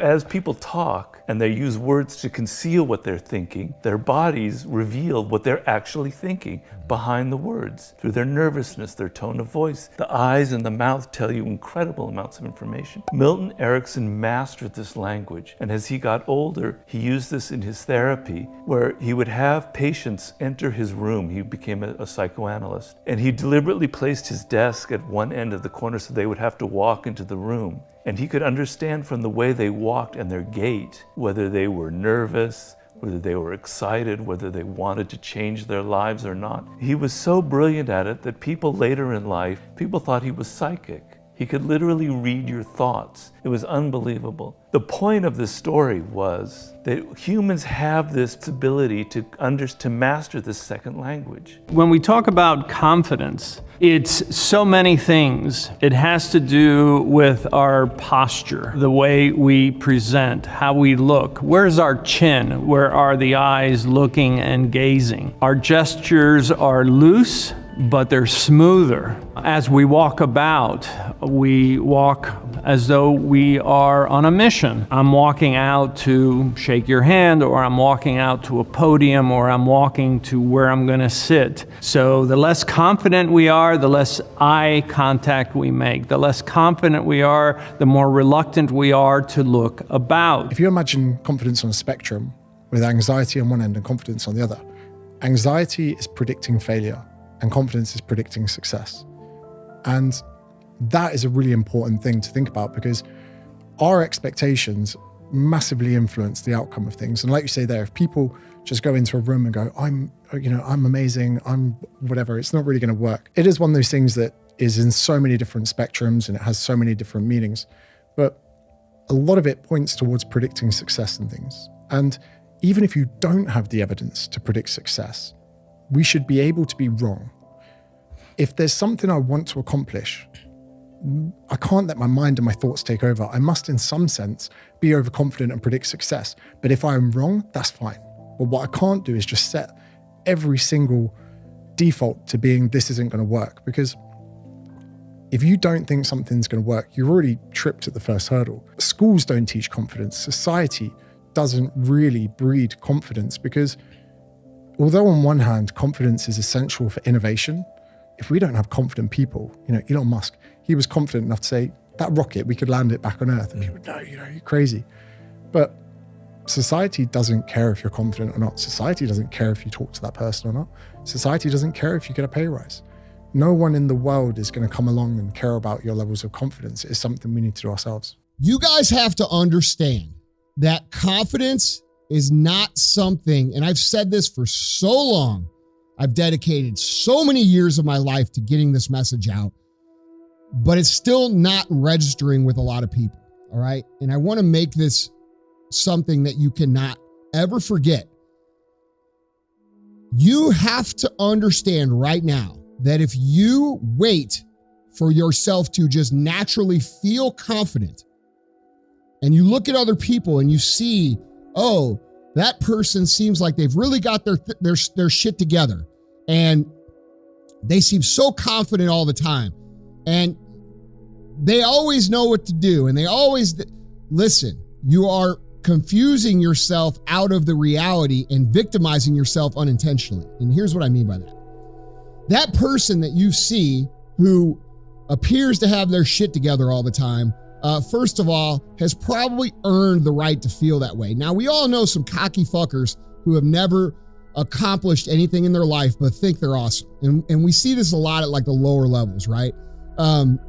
as people talk and they use words to conceal what they're thinking, their bodies reveal what they're actually thinking behind the words through their nervousness, their tone of voice. The eyes and the mouth tell you incredible amounts of information. Milton Erickson mastered this language, and as he got older, he used this in his therapy, where he would have patients enter his room. He became a psychoanalyst, and he deliberately placed his desk at one end of the corner so they would have to walk into the room. And he could understand from the way they walked and their gait, whether they were nervous, whether they were excited, whether they wanted to change their lives or not. He was so brilliant at it that people later in life, people thought he was psychic. He could literally read your thoughts. It was unbelievable. The point of this story was that humans have this ability to master this second language. When we talk about confidence, it's so many things. It has to do with our posture, the way we present, how we look. Where's our chin? Where are the eyes looking and gazing? Our gestures are loose, but they're smoother. As we walk about, we walk as though we are on a mission. I'm walking out to shake your hand, or I'm walking out to a podium, or I'm walking to where I'm gonna sit. So the less confident we are, the less eye contact we make. The less confident we are, the more reluctant we are to look about. If you imagine confidence on a spectrum with anxiety on one end and confidence on the other, anxiety is predicting failure, and confidence is predicting success. And that is a really important thing to think about, because our expectations massively influence the outcome of things. And like you say there, if people just go into a room and go, I'm amazing, I'm whatever, it's not really gonna work. It is one of those things that is in so many different spectrums and it has so many different meanings. But a lot of it points towards predicting success and things. And even if you don't have the evidence to predict success, we should be able to be wrong. If there's something I want to accomplish, I can't let my mind and my thoughts take over. I must, in some sense, be overconfident and predict success. But if I'm wrong, that's fine. But what I can't do is just set every single default to being this isn't going to work. Because if you don't think something's going to work, you've already tripped at the first hurdle. Schools don't teach confidence. Society doesn't really breed confidence, because although on one hand, confidence is essential for innovation, if we don't have confident people, Elon Musk, he was confident enough to say, that rocket, we could land it back on Earth. And people, no, you're crazy. But society doesn't care if you're confident or not. Society doesn't care if you talk to that person or not. Society doesn't care if you get a pay rise. No one in the world is going to come along and care about your levels of confidence. It's something we need to do ourselves. You guys have to understand that confidence is not something, and I've said this for so long, I've dedicated so many years of my life to getting this message out, but it's still not registering with a lot of people, all right? And I want to make this something that you cannot ever forget. You have to understand right now that if you wait for yourself to just naturally feel confident, and you look at other people and you see, oh, that person seems like they've really got their shit together, and they seem so confident all the time, and they always know what to do, and they always listen. You are confusing yourself out of the reality and victimizing yourself unintentionally. And here's what I mean by that. That person that you see who appears to have their shit together all the time, first of all, has probably earned the right to feel that way. Now, we all know some cocky fuckers who have never accomplished anything in their life but think they're awesome. And we see this a lot at like the lower levels, right? And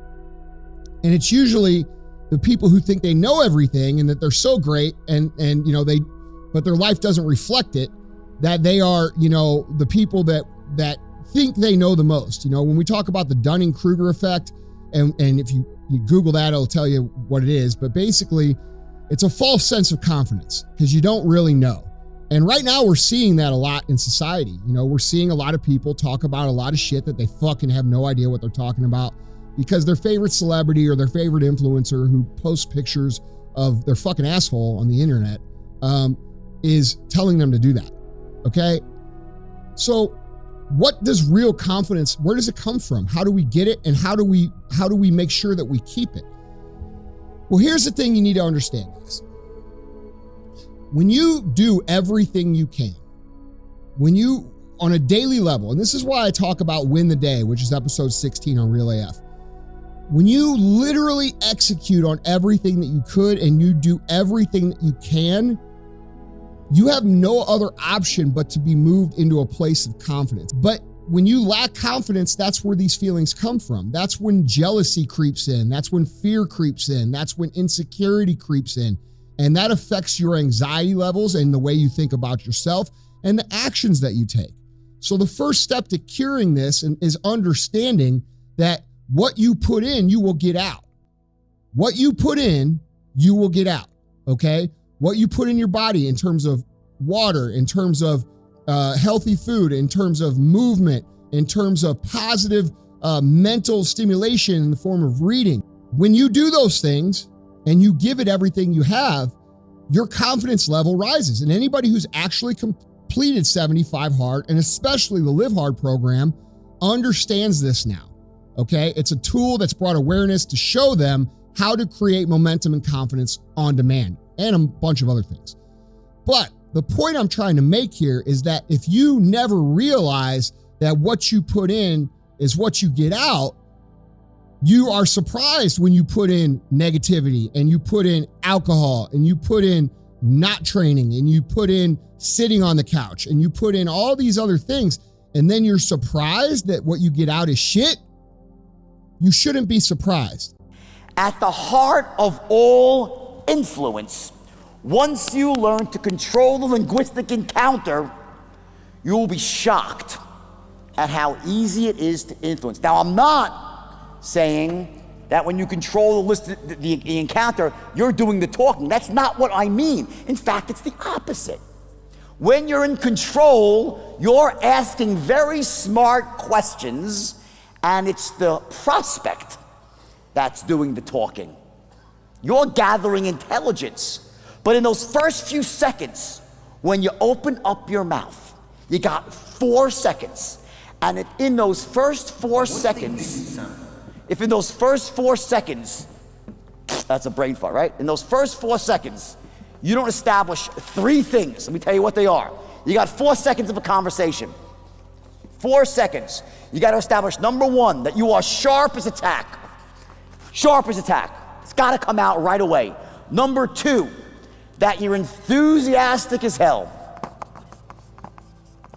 it's usually the people who think they know everything and that they're so great and but their life doesn't reflect it, that they are, the people that think they know the most. When we talk about the Dunning-Kruger effect, and if you Google that, it'll tell you what it is. But basically, it's a false sense of confidence because you don't really know. And right now we're seeing that a lot in society. We're seeing a lot of people talk about a lot of shit that they fucking have no idea what they're talking about because their favorite celebrity or their favorite influencer who posts pictures of their fucking asshole on the internet is telling them to do that. Okay? So what does real confidence, where does it come from? How do we get it? And how do we make sure that we keep it? Well, here's the thing you need to understand, guys. when you do everything you can, when you, on a daily level, and this is why I talk about Win the Day, which is episode 16 on Real AF. When you literally execute on everything that you could and you do everything that you can, you have no other option but to be moved into a place of confidence. But when you lack confidence, that's where these feelings come from. That's when jealousy creeps in. That's when fear creeps in. That's when insecurity creeps in. And that affects your anxiety levels and the way you think about yourself and the actions that you take. So the first step to curing this is understanding that what you put in, you will get out. What you put in, you will get out, okay? What you put in your body in terms of water, in terms of healthy food, in terms of movement, in terms of positive mental stimulation in the form of reading. When you do those things and you give it everything you have, your confidence level rises. And anybody who's actually completed 75 Hard, and especially the Live Hard program, understands this now, okay? It's a tool that's brought awareness to show them how to create momentum and confidence on demand, and a bunch of other things. But the point I'm trying to make here is that if you never realize that what you put in is what you get out, you are surprised when you put in negativity and you put in alcohol and you put in not training and you put in sitting on the couch and you put in all these other things, and then you're surprised that what you get out is shit. You shouldn't be surprised. At the heart of all influence, once you learn to control the linguistic encounter, you will be shocked at how easy it is to influence. Now, I'm not saying that when you control the encounter, you're doing the talking. That's not what I mean. In fact, it's the opposite. When you're in control, you're asking very smart questions, and it's the prospect that's doing the talking. You're gathering intelligence. But in those first few seconds, when you open up your mouth, you got 4 seconds. And if in those first 4 seconds, that's a brain fart, right? In those first 4 seconds, you don't establish 3 things. Let me tell you what they are. You got 4 seconds of a conversation. 4 seconds. You got to establish, number 1, that you are sharp as a tack. Sharp as a tack. It's got to come out right away. Number 2, that you're enthusiastic as hell.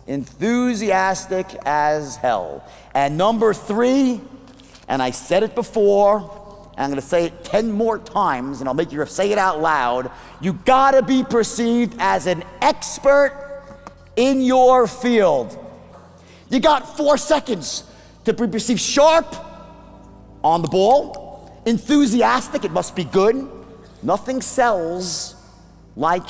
Enthusiastic as hell. And number 3, and I said it before, and I'm going to say it 10 more times, and I'll make you say it out loud. You got to be perceived as an expert in your field. You got 4 seconds to be perceived sharp, on the ball, enthusiastic, it must be good. Nothing sells like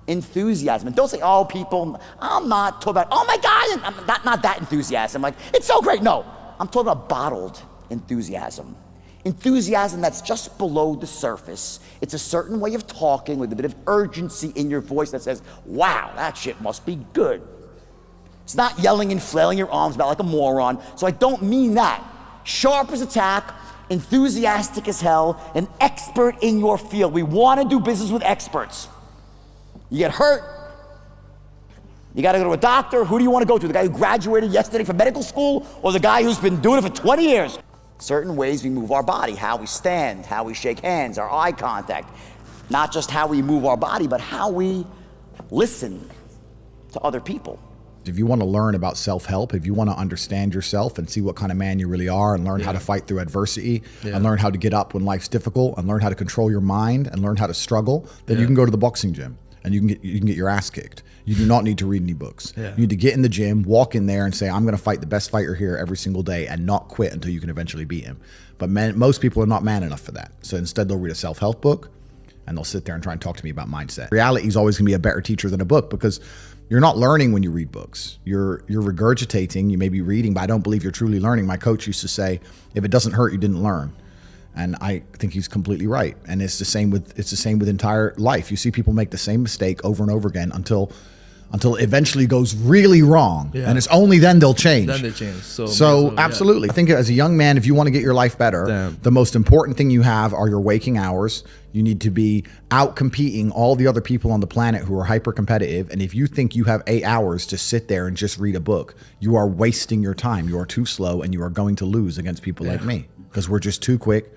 enthusiasm. And don't say, oh, people, I'm not talking about, oh my God, I'm not that enthusiasm. Like, it's so great. No, I'm talking about bottled enthusiasm. Enthusiasm that's just below the surface. It's a certain way of talking with a bit of urgency in your voice that says, wow, that shit must be good. It's not yelling and flailing your arms about like a moron. So I don't mean that. Sharp as a tack, enthusiastic as hell, an expert in your field. We want to do business with experts. You get hurt, you got to go to a doctor. Who do you want to go to? The guy who graduated yesterday from medical school, or the guy who's been doing it for 20 years? Certain ways we move our body, how we stand, how we shake hands, our eye contact. Not just how we move our body, but how we listen to other people. If you want to learn about self-help, if you want to understand yourself and see what kind of man you really are and learn how to fight through adversity and learn how to get up when life's difficult and learn how to control your mind and learn how to struggle, then you can go to the boxing gym and you can get your ass kicked. You do not need to read any books. You need to get in the gym, walk in there and say, I'm going to fight the best fighter here every single day and not quit until you can eventually beat him. But most people are not man enough for that. So instead they'll read a self-help book and they'll sit there and try and talk to me about mindset. Reality is always going to be a better teacher than a book, because you're not learning when you read books. You're regurgitating. You may be reading, but I don't believe you're truly learning. My coach used to say, if it doesn't hurt, you didn't learn. And I think he's completely right. And it's the same with entire life. You see people make the same mistake over and over again until until it eventually goes really wrong. Yeah. And it's only then they'll change. Then they change. So absolutely. I think as a young man, if you want to get your life better, Damn. the most important thing you have are your waking hours. You need to be out competing all the other people on the planet who are hyper competitive. And if you think you have 8 hours to sit there and just read a book, you are wasting your time. You are too slow and you are going to lose against people like me because we're just too quick,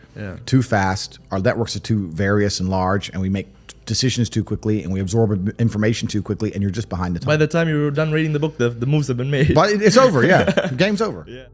too fast. Our networks are too various and large, and we make decisions too quickly and we absorb information too quickly, and you're just behind the time. By the time you're done reading the book, the moves have been made. But it's over, yeah. Game's over. Yeah.